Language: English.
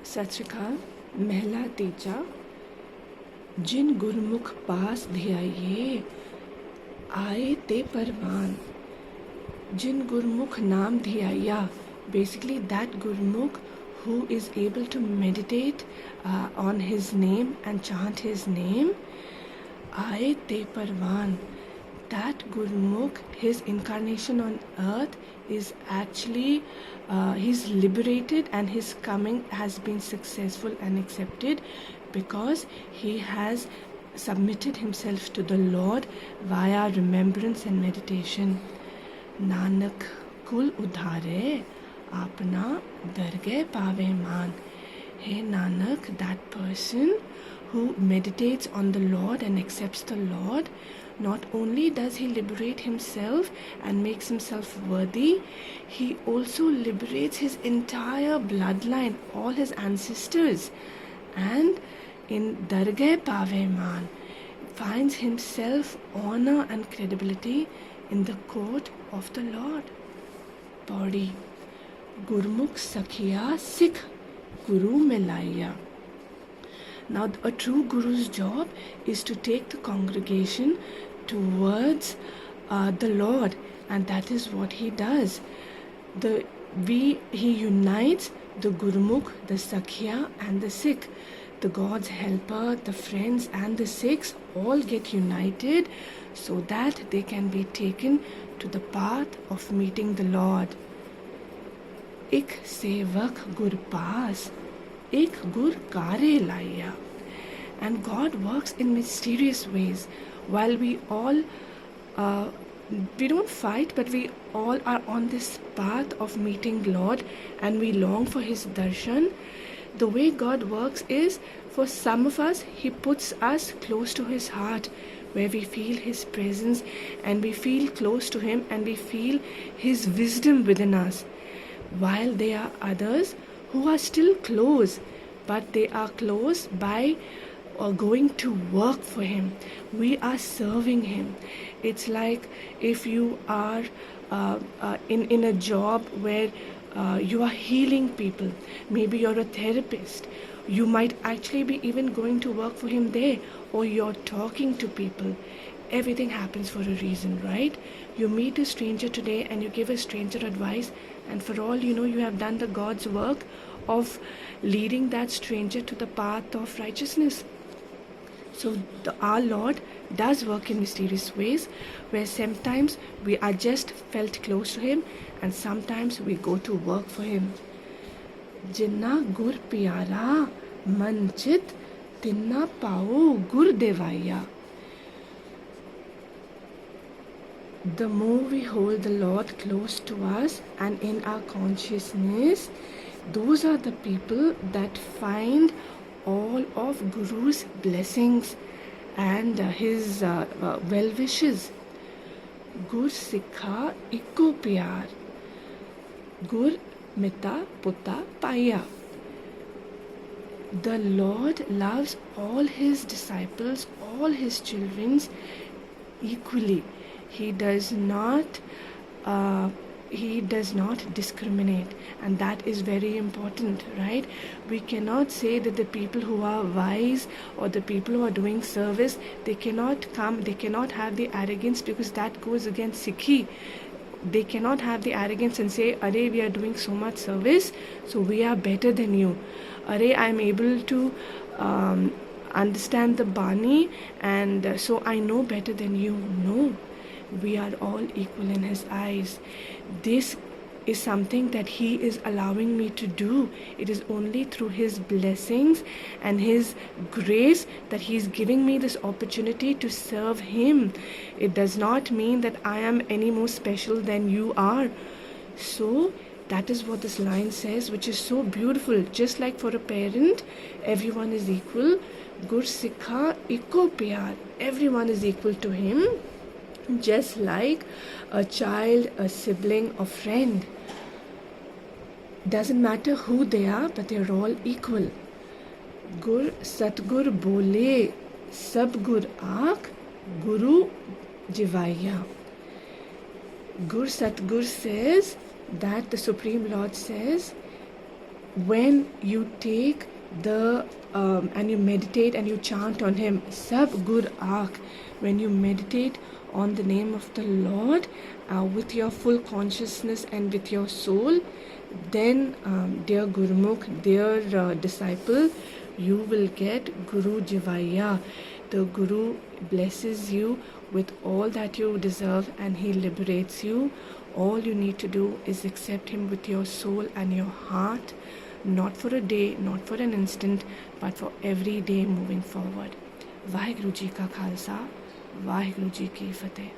सत श्री अकाल। महला तीजा। जिन गुरमुख पास धियाइए आए ते परवान। जिन gurmukh naam dhiyaya, basically that gurmukh who is able to meditate on his name and chant his name, aaye te parvan. That gurmukh, his incarnation on earth is actually he's liberated, and his coming has been successful and accepted because he has submitted himself to the Lord via remembrance and meditation. Nanak कुल उधारे आपना दरगे पावे मान. Hey Nanak, that person who meditates on the Lord and accepts the Lord, not only does he liberate himself and makes himself worthy, he also liberates his entire bloodline, all his ancestors, and in Dargah Pave Man finds himself honor and credibility in the court of the Lord. Body. Gurmukh Sakhiya Sikh Guru Melaiya. Now a true Guru's job is to take the congregation towards the Lord, and that is what he does. He unites the Gurmukh, the Sakhya and the Sikh. The God's helper, the friends and the Sikhs all get united so that they can be taken to the path of meeting the Lord. Ik sevak gur paas, ik gur kare laiya. And God works in mysterious ways. While we all we don't fight, but we all are on this path of meeting Lord, and we long for his darshan. The way God works is, for some of us, he puts us close to his heart, where we feel his presence and we feel close to him and we feel his wisdom within us. While there are others who are still close, but they are close by going to work for him. We are serving him. It's like if you are in a job where you are healing people. Maybe you're a therapist. You might actually be even going to work for him there, or you're talking to people. Everything happens for a reason, right? You meet a stranger today and you give a stranger advice, and for all you know, you have done the God's work of leading that stranger to the path of righteousness. So our Lord does work in mysterious ways, where sometimes we are just felt close to him and sometimes we go to work for him. Jinna gur pyara manchit tinna pao gur devaya. The more we hold the Lord close to us and in our consciousness, those are the people that find all of Guru's blessings and his well wishes. Gur Sikha Ikko Pyar, Gur Mita Puta Paya. The Lord loves all his disciples, all his children equally. He does not discriminate, and that is very important, right? We cannot say that the people who are wise or the people who are doing service, they cannot have the arrogance, because that goes against Sikhi. They cannot have the arrogance and say, "Arey, we are doing so much service, so we are better than you. Arey, I am able to understand the Bani, and so I know better than you." No. We are all equal in his eyes. This is something that he is allowing me to do. It is only through his blessings and his grace that he is giving me this opportunity to serve him. It does not mean that I am any more special than you are. So that is what this line says, which is so beautiful. Just like for a parent, everyone is equal. Gur Sikha Ikko Pyar. Everyone is equal to him. Just like a child, a sibling, a friend. Doesn't matter who they are, but they're all equal. Gur Satgur Bole Sab Gur Aak Guru Jivaya. Gur Satgur says that the Supreme Lord says when you take the and you meditate and you chant on him, sab gur aakh, when you meditate on the name of the Lord with your full consciousness and with your soul, then dear Gurmukh, dear disciple, you will get Guru Jivaya. The Guru blesses you with all that you deserve and he liberates you. All you need to do is accept him with your soul and your heart, not for a day, not for an instant, but for every day moving forward. Vaheguru Ji Ka Khalsa, Vaheguru Ji Ki Fateh.